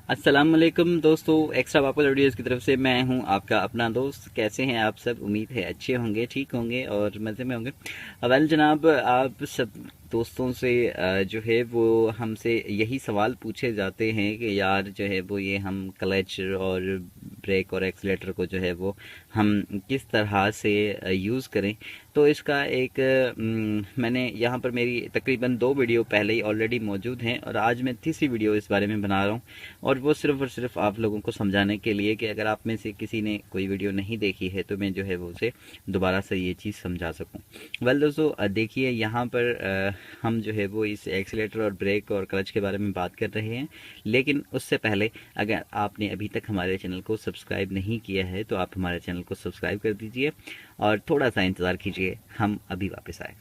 अस्सलाम वालेकुम दोस्तों, एक्स्ट्रा पापा वीडियोज़ की तरफ से मैं हूं आपका अपना दोस्त। कैसे हैं आप सब? उम्मीद है अच्छे होंगे, ठीक होंगे और मज़े में होंगे। अवल जनाब, आप सब दोस्तों से जो है वो हमसे यही सवाल पूछे जाते हैं कि यार जो है वो ये हम क्लच और ब्रेक और एक्सीलेटर को जो है वो हम किस तरह से यूज़ करें। तो इसका एक मैंने यहाँ पर मेरी तकरीबन 2 वीडियो पहले ही ऑलरेडी मौजूद हैं और आज मैं तीसरी वीडियो इस बारे में बना रहा हूँ। और वो सिर्फ आप लोगों को समझाने के लिए कि अगर आप में से किसी ने कोई वीडियो नहीं देखी है तो मैं जो है वो उसे दोबारा से ये चीज़ समझा सकूं। वेल दोस्तों, देखिए यहाँ पर हम जो है वो इस एक्सीलेटर और ब्रेक और क्लच के बारे में बात कर रहे हैं। लेकिन उससे पहले अगर आपने अभी तक हमारे चैनल को सब्सक्राइब नहीं किया है तो आप हमारे चैनल को सब्सक्राइब कर दीजिए और थोड़ा सा इंतज़ार कीजिए, हम अभी वापस आए।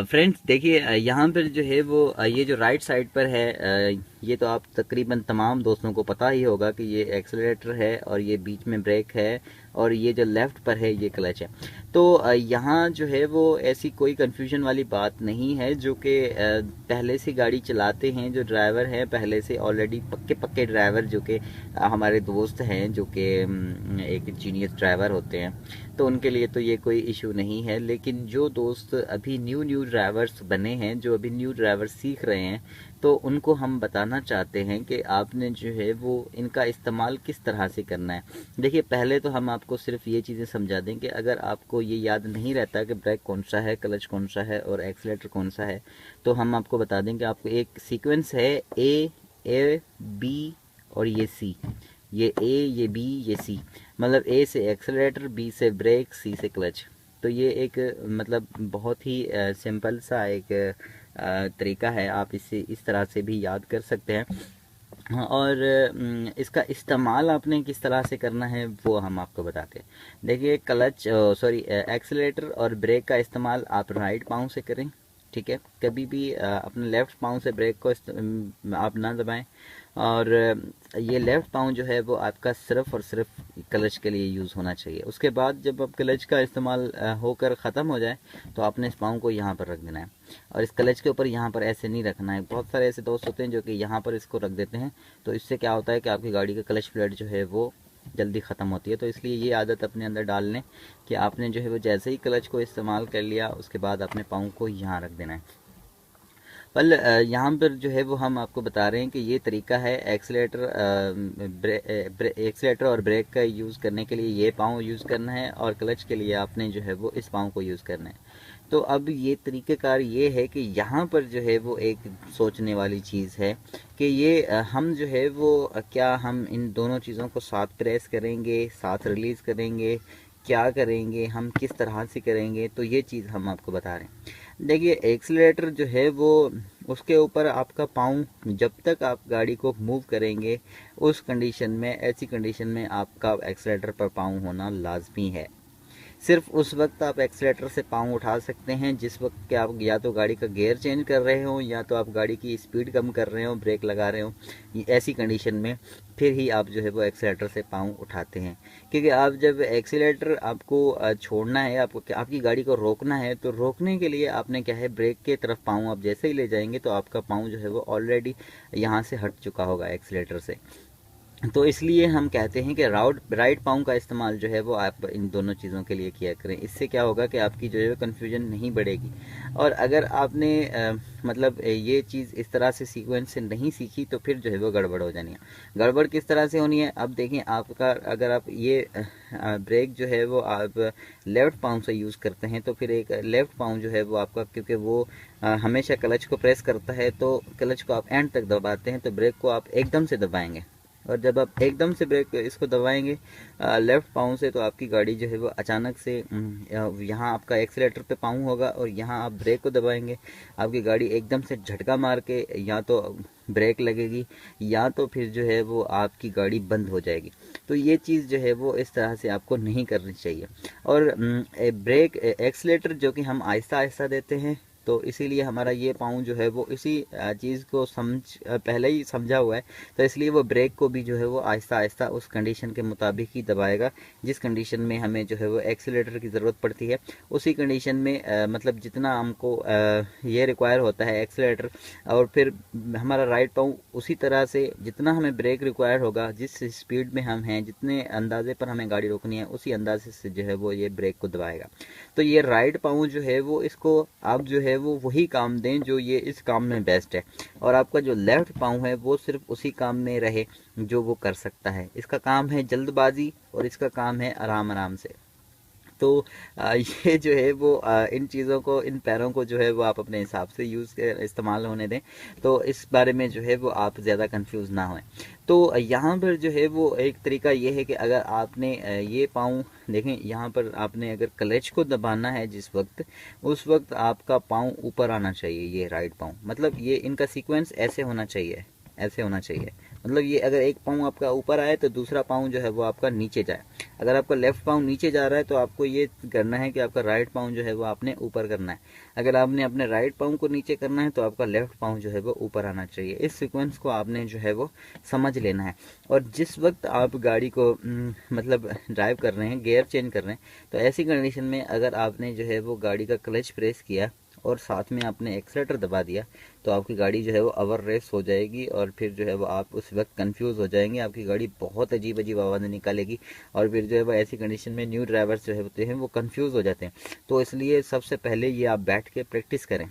फ्रेंड्स देखिए, यहाँ पर जो है वो ये जो राइट साइड पर है, ये तो आप तकरीबन तमाम दोस्तों को पता ही होगा कि ये एक्सेलरेटर है और ये बीच में ब्रेक है और ये जो लेफ्ट पर है ये क्लच है। तो यहाँ जो है वो ऐसी कोई कंफ्यूजन वाली बात नहीं है। जो कि पहले से गाड़ी चलाते हैं, जो ड्राइवर हैं पहले से ऑलरेडी पक्के पक्के ड्राइवर, जो कि हमारे दोस्त हैं, जो कि एक जीनियस ड्राइवर होते हैं, तो उनके लिए तो ये कोई इशू नहीं है। लेकिन जो दोस्त अभी न्यू न्यू ड्राइवर्स बने हैं, जो अभी न्यू ड्राइवर सीख रहे हैं, तो उनको हम बताना चाहते हैं कि आपने जो है वो इनका इस्तेमाल किस तरह से करना है। देखिए, पहले तो हम आपको सिर्फ ये चीज़ें समझा दें कि अगर आपको ये याद नहीं रहता कि ब्रेक कौन सा है, क्लच कौन सा है और एक्सीलेटर कौन सा है, तो हम आपको बता दें कि आपको एक सीक्वेंस है, ए बी और ये सी। ये ए, ये बी, ये सी, मतलब ए से एक्सेलरेटर, बी से ब्रेक, सी से क्लच। तो ये एक मतलब बहुत ही सिंपल सा एक तरीका है, आप इसे इस तरह से भी याद कर सकते हैं। हाँ, और इसका इस्तेमाल आपने किस तरह से करना है वो हम आपको बताते हैं। देखिए, क्लच सॉरी एक्सेलरेटर और ब्रेक का इस्तेमाल आप राइट पाँव से करें, ठीक है। कभी भी अपने लेफ्ट पाँव से ब्रेक को आप ना दबाएं। और ये लेफ्ट पाँव जो है वो आपका सिर्फ और सिर्फ क्लच के लिए यूज़ होना चाहिए। उसके बाद जब अब क्लच का इस्तेमाल होकर ख़त्म हो जाए तो आपने इस पाँव को यहाँ पर रख देना है और इस क्लच के ऊपर यहाँ पर ऐसे नहीं रखना है। बहुत सारे ऐसे दोस्त होते हैं जो कि यहाँ पर इसको रख देते हैं, तो इससे क्या होता है कि आपकी गाड़ी का क्लच प्लेट जो है वो जल्दी ख़त्म होती है। तो इसलिए ये आदत अपने अंदर डाल लें कि आपने जो है वो जैसे ही क्लच को इस्तेमाल कर लिया उसके बाद अपने पाँव को यहाँ रख देना है। वेल, यहाँ पर जो है वो हम आपको बता रहे हैं कि ये तरीका है एक्सीलेटर एक्सीलेटर और ब्रेक का यूज़ करने के लिए ये पाँव यूज़ करना है और क्लच के लिए आपने जो है वो इस पाँव को यूज़ करना है। तो अब ये तरीक़ेकार ये है कि यहाँ पर जो है वो एक सोचने वाली चीज़ है कि ये हम जो है वो क्या हम इन दोनों चीज़ों को साथ प्रेस करेंगे, साथ रिलीज़ करेंगे, क्या करेंगे, हम किस तरह से करेंगे, तो ये चीज़ हम आपको बता रहे हैं। देखिए, एक्सीलरेटर जो है वो उसके ऊपर आपका पाँव जब तक आप गाड़ी को मूव करेंगे उस कंडीशन में, ऐसी कंडीशन में आपका एक्सीलरेटर पर पाँव होना लाजमी है। सिर्फ उस वक्त आप एक्सीलेटर से पाँव उठा सकते हैं जिस वक्त कि आप या तो गाड़ी का गियर चेंज कर रहे हो या तो आप गाड़ी की स्पीड कम कर रहे हो, ब्रेक लगा रहे हो। ऐसी कंडीशन में फिर ही आप जो है वो एक्सीलेटर से पाँव उठाते हैं। क्योंकि आप जब एक्सीलेटर आपको छोड़ना है, आपको आपकी गाड़ी को रोकना है, तो रोकने के लिए आपने क्या है, ब्रेक के तरफ पाँव आप जैसे ही ले जाएंगे तो आपका पाँव जो है वो ऑलरेडी यहाँ से हट चुका होगा एक्सीलेटर से। तो इसलिए हम कहते हैं कि राइट पाँव का इस्तेमाल जो है वो आप इन दोनों चीज़ों के लिए किया करें। इससे क्या होगा कि आपकी जो है कन्फ्यूजन नहीं बढ़ेगी। और अगर आपने मतलब ये चीज़ इस तरह से सीक्वेंस से नहीं सीखी तो फिर जो है वो गड़बड़ हो जानी है। गड़बड़ किस तरह से होनी है, अब देखें, आपका अगर आप ये ब्रेक जो है वो आप लेफ़्ट पाँव से यूज़ करते हैं तो फिर एक लेफ़्ट पाँव जो है वो आपका, क्योंकि वो हमेशा क्लच को प्रेस करता है, तो क्लच को आप एंड तक दबाते हैं, तो ब्रेक को आप एकदम से दबाएंगे। और जब आप एकदम से ब्रेक इसको दबाएंगे लेफ्ट पाँव से, तो आपकी गाड़ी जो है वो अचानक से यहाँ आपका एक्सीलेटर पे पाँव होगा और यहाँ आप ब्रेक को दबाएंगे, आपकी गाड़ी एकदम से झटका मार के या तो ब्रेक लगेगी या तो फिर जो है वो आपकी गाड़ी बंद हो जाएगी। तो ये चीज़ जो है वो इस तरह से आपको नहीं करनी चाहिए। और ब्रेक एक्सीलेटर जो कि हम आहिस्ता आहिस्ता देते हैं, तो इसीलिए हमारा ये पाँव जो है वो इसी चीज़ को पहले ही समझा हुआ है, तो इसलिए वो ब्रेक को भी जो है वो आहिस्ता आहिस्ता उस कंडीशन के मुताबिक ही दबाएगा जिस कंडीशन में हमें जो है वो एक्सीलरेटर की ज़रूरत पड़ती है। उसी कंडीशन में मतलब जितना हमको ये रिक्वायर होता है एक्सीलरेटर, और फिर हमारा राइट पाँव उसी तरह से जितना हमें ब्रेक रिक्वायर होगा, जिस स्पीड में हम हैं, जितने अंदाजे पर हमें गाड़ी रोकनी है, उसी अंदाजे से जो है वो ये ब्रेक को दबाएगा। तो ये राइट पाँव जो है वो इसको आप जो है वो वही काम दें जो ये इस काम में बेस्ट है, और आपका जो लेफ्ट पाँव है वो सिर्फ उसी काम में रहे जो वो कर सकता है। इसका काम है जल्दबाजी और इसका काम है आराम आराम से। तो ये जो है वो इन चीज़ों को, इन पैरों को जो है वो आप अपने हिसाब से इस्तेमाल होने दें, तो इस बारे में जो है वो आप ज़्यादा कंफ्यूज ना हों। तो यहाँ पर जो है वो एक तरीका ये है कि अगर आपने ये पाँव देखें, यहाँ पर आपने अगर क्लच को दबाना है जिस वक्त, उस वक्त आपका पाँव ऊपर आना चाहिए, ये राइट पाँव, मतलब ये इनका सीक्वेंस ऐसे होना चाहिए, ऐसे होना चाहिए। मतलब ये अगर एक पाँव आपका ऊपर आए तो दूसरा पाँव जो है वो आपका नीचे जाए। अगर आपका लेफ्ट पाँव नीचे जा रहा है तो आपको ये करना है कि आपका राइट पाँव जो है वो आपने ऊपर करना है। अगर आपने अपने राइट पाँव को नीचे करना है तो आपका लेफ्ट पाँव जो है वो ऊपर आना चाहिए। इस सीक्वेंस को आपने जो है वो समझ लेना है। और जिस वक्त आप गाड़ी को मतलब ड्राइव कर रहे हैं, गियर चेंज कर रहे हैं, तो ऐसी कंडीशन में अगर आपने जो है वो गाड़ी का क्लच प्रेस किया और साथ में आपने एक्सीलरेटर दबा दिया, तो आपकी गाड़ी जो है वो ओवर रेस हो जाएगी, और फिर जो है वो आप उस वक्त कंफ्यूज हो जाएंगे, आपकी गाड़ी बहुत अजीब अजीब आवाज़ें निकालेगी, और फिर जो है वो ऐसी कंडीशन में न्यू ड्राइवर्स जो है होते हैं वो कंफ्यूज हो जाते हैं। तो इसलिए सबसे पहले ये आप बैठ के प्रैक्टिस करें।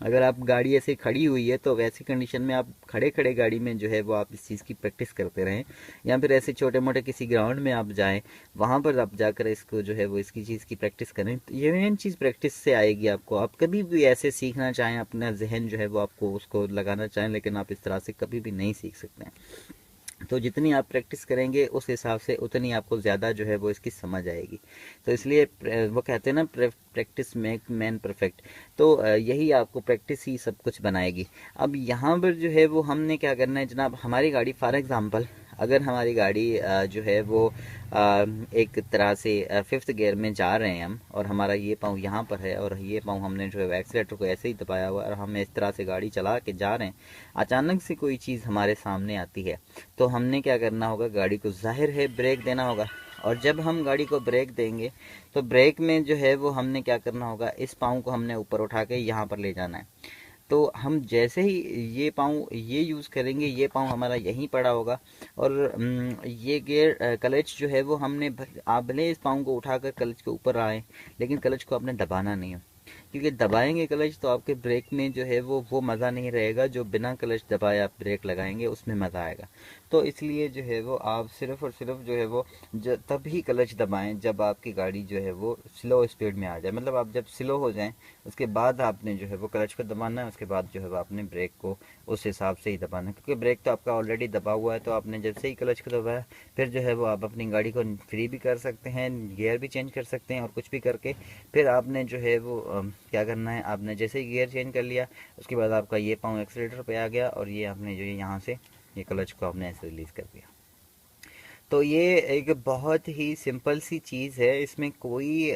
अगर आप गाड़ी ऐसे खड़ी हुई है तो वैसी कंडीशन में आप खड़े खड़े गाड़ी में जो है वो आप इस चीज़ की प्रैक्टिस करते रहें, या फिर ऐसे छोटे मोटे किसी ग्राउंड में आप जाएं, वहाँ पर आप जाकर इसको जो है वो इसकी चीज़ की प्रैक्टिस करें। तो ये मेन चीज़ प्रैक्टिस से आएगी आपको। आप कभी भी ऐसे सीखना चाहें, अपना जहन जो है वो आपको उसको लगाना चाहें, लेकिन आप इस तरह से कभी भी नहीं सीख सकते हैं। तो जितनी आप प्रैक्टिस करेंगे उस हिसाब से उतनी आपको ज़्यादा जो है वो इसकी समझ आएगी। तो इसलिए वो कहते हैं ना, प्रैक्टिस मेक मैन परफेक्ट। तो यही आपको प्रैक्टिस ही सब कुछ बनाएगी। अब यहाँ पर जो है वो हमने क्या करना है जनाब, हमारी गाड़ी फॉर एग्ज़ाम्पल, अगर हमारी गाड़ी जो है वो एक तरह से 5th गियर में जा रहे हैं हम, और हमारा ये पाँव यहाँ पर है और ये पाँव हमने जो है एक्सीलेटर को ऐसे ही दबाया हुआ है, और हम इस तरह से गाड़ी चला के जा रहे हैं, अचानक से कोई चीज़ हमारे सामने आती है, तो हमने क्या करना होगा, गाड़ी को जाहिर है ब्रेक देना होगा। और जब हम गाड़ी को ब्रेक देंगे तो ब्रेक में जो है वो हमने क्या करना होगा, इस पाँव को हमने ऊपर उठा के यहाँ पर ले जाना है। तो हम जैसे ही ये पाँव ये यूज़ करेंगे, ये पाँव हमारा यहीं पड़ा होगा, और ये गियर क्लच जो है वो हमने, आप भले इस पाँव को उठाकर क्लच के ऊपर आए, लेकिन क्लच को आपने दबाना नहीं है, क्योंकि दबाएंगे क्लच तो आपके ब्रेक में जो है वो मज़ा नहीं रहेगा जो बिना क्लच दबाए आप ब्रेक लगाएंगे, उसमें मज़ा आएगा। तो इसलिए जो है वो आप सिर्फ और सिर्फ जो है वो तभी क्लच दबाएं जब आपकी गाड़ी जो है वो स्लो स्पीड में आ जाए, मतलब आप जब स्लो हो जाएं उसके बाद आपने जो है वो क्लच को दबाना है, उसके बाद जो है वो आपने ब्रेक को उस हिसाब से ही दबाना है, क्योंकि ब्रेक तो आपका ऑलरेडी दबा हुआ है। तो आपने जैसे ही क्लच को दबाया, फिर जो है वो आप अपनी गाड़ी को फ्री भी कर सकते हैं, गियर भी चेंज कर सकते हैं, और कुछ भी करके फिर आपने जो है वो क्या करना है, आपने जैसे ही गियर चेंज कर लिया, उसके बाद आपका ये पाँव एक्सीलेटर पे आ गया, और ये आपने जो है यहाँ से ये क्लच को आपने ऐसे रिलीज़ कर दिया। तो ये एक बहुत ही सिंपल सी चीज़ है, इसमें कोई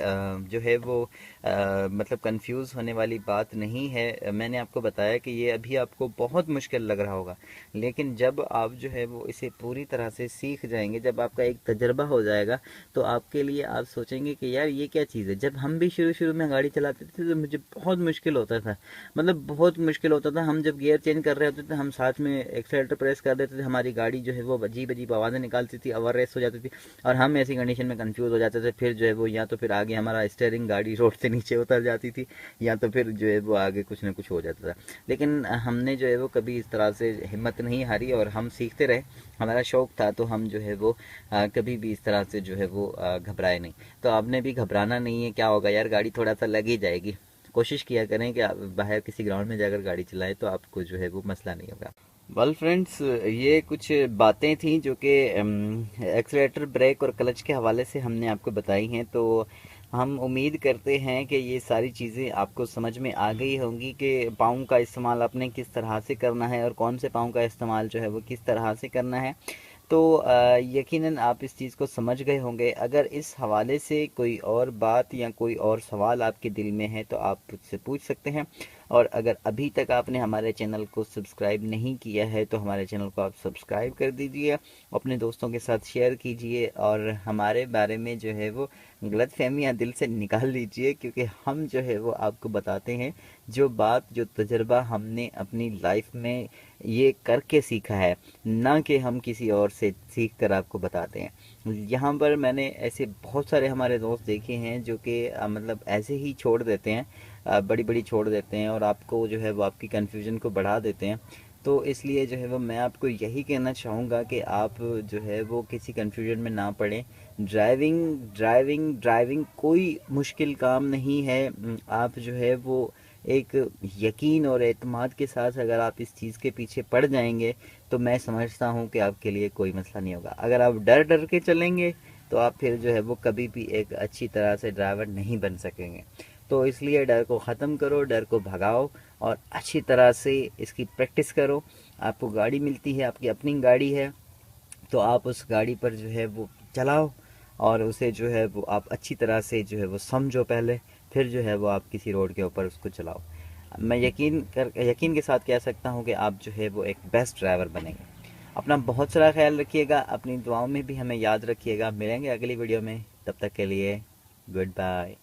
जो है वो मतलब कंफ्यूज होने वाली बात नहीं है। मैंने आपको बताया कि ये अभी आपको बहुत मुश्किल लग रहा होगा, लेकिन जब आप जो है वो इसे पूरी तरह से सीख जाएंगे, जब आपका एक तजर्बा हो जाएगा, तो आपके लिए आप सोचेंगे कि यार ये क्या चीज़ है। जब हम भी शुरू शुरू में गाड़ी चलाते थे तो मुझे बहुत मुश्किल होता था, मतलब बहुत मुश्किल होता था। हम जब गियर चेंज कर रहे होते थे, हम साथ में एक्सीलेटर प्रेस कर देते थे, हमारी गाड़ी जो है वो अजीब अजीब आवाज़ें निकालती थी, ओवर रेस हो जाती थी, और हम ऐसी कंडीशन में कंफ्यूज हो जाते थे। फिर जो है वो या तो फिर आगे हमारा स्टीयरिंग गाड़ी रोड से नीचे उतर जाती थी, या तो फिर जो है वो आगे कुछ ना कुछ हो जाता था। लेकिन हमने जो है वो कभी इस तरह से हिम्मत नहीं हारी, और हम सीखते रहे, हमारा शौक था, तो हम जो है वो कभी भी इस तरह से जो है वो घबराए नहीं। तो आपने भी घबराना नहीं है, क्या होगा यार, गाड़ी थोड़ा सा लग ही जाएगी। कोशिश किया करें कि आप बाहर किसी ग्राउंड में जाकर गाड़ी चलाएं, तो आपको जो है वो मसला नहीं होगा। वेल फ्रेंड्स, ये कुछ बातें थी जो कि एक्सीलेटर, ब्रेक और क्लच के हवाले से हमने आपको बताई हैं। तो हम उम्मीद करते हैं कि ये सारी चीज़ें आपको समझ में आ गई होंगी कि पाँव का इस्तेमाल आपने किस तरह से करना है, और कौन से पाँव का इस्तेमाल जो है वो किस तरह से करना है। तो यकीनन आप इस चीज़ को समझ गए होंगे। अगर इस हवाले से कोई और बात या कोई और सवाल आपके दिल में है तो आप मुझसे पूछ सकते हैं। और अगर अभी तक आपने हमारे चैनल को सब्सक्राइब नहीं किया है तो हमारे चैनल को आप सब्सक्राइब कर दीजिए, अपने दोस्तों के साथ शेयर कीजिए और हमारे बारे में जो है वो गलतफहमियां दिल से निकाल लीजिए, क्योंकि हम जो है वो आपको बताते हैं जो बात, जो तजर्बा हमने अपनी लाइफ में ये करके सीखा है, ना कि हम किसी और से सीख कर आपको बताते हैं। यहाँ पर मैंने ऐसे बहुत सारे हमारे दोस्त देखे हैं जो कि मतलब ऐसे ही छोड़ देते हैं, बड़ी बड़ी छोड़ देते हैं और आपको जो है वो आपकी कन्फ्यूजन को बढ़ा देते हैं। तो इसलिए जो है वो मैं आपको यही कहना चाहूँगा कि आप जो है वो किसी कन्फ्यूजन में ना पड़ें। ड्राइविंग ड्राइविंग ड्राइविंग कोई मुश्किल काम नहीं है। आप जो है वो एक यकीन और एतमाद के साथ अगर आप इस चीज़ के पीछे पड़ जाएंगे तो मैं समझता हूँ कि आपके लिए कोई मसला नहीं होगा। अगर आप डर डर के चलेंगे तो आप फिर जो है वो कभी भी एक अच्छी तरह से ड्राइवर नहीं बन सकेंगे। तो इसलिए डर को ख़त्म करो, डर को भगाओ और अच्छी तरह से इसकी प्रैक्टिस करो। आपको गाड़ी मिलती है, आपकी अपनी गाड़ी है, तो आप उस गाड़ी पर जो है वो चलाओ और उसे जो है वो आप अच्छी तरह से जो है वो समझो पहले, फिर जो है वो आप किसी रोड के ऊपर उसको चलाओ। मैं यकीन के साथ कह सकता हूँ कि आप जो है वो एक बेस्ट ड्राइवर बनेंगे। अपना बहुत सारा ख्याल रखिएगा, अपनी दुआओं में भी हमें याद रखिएगा। मिलेंगे अगली वीडियो में, तब तक के लिए गुड बाय।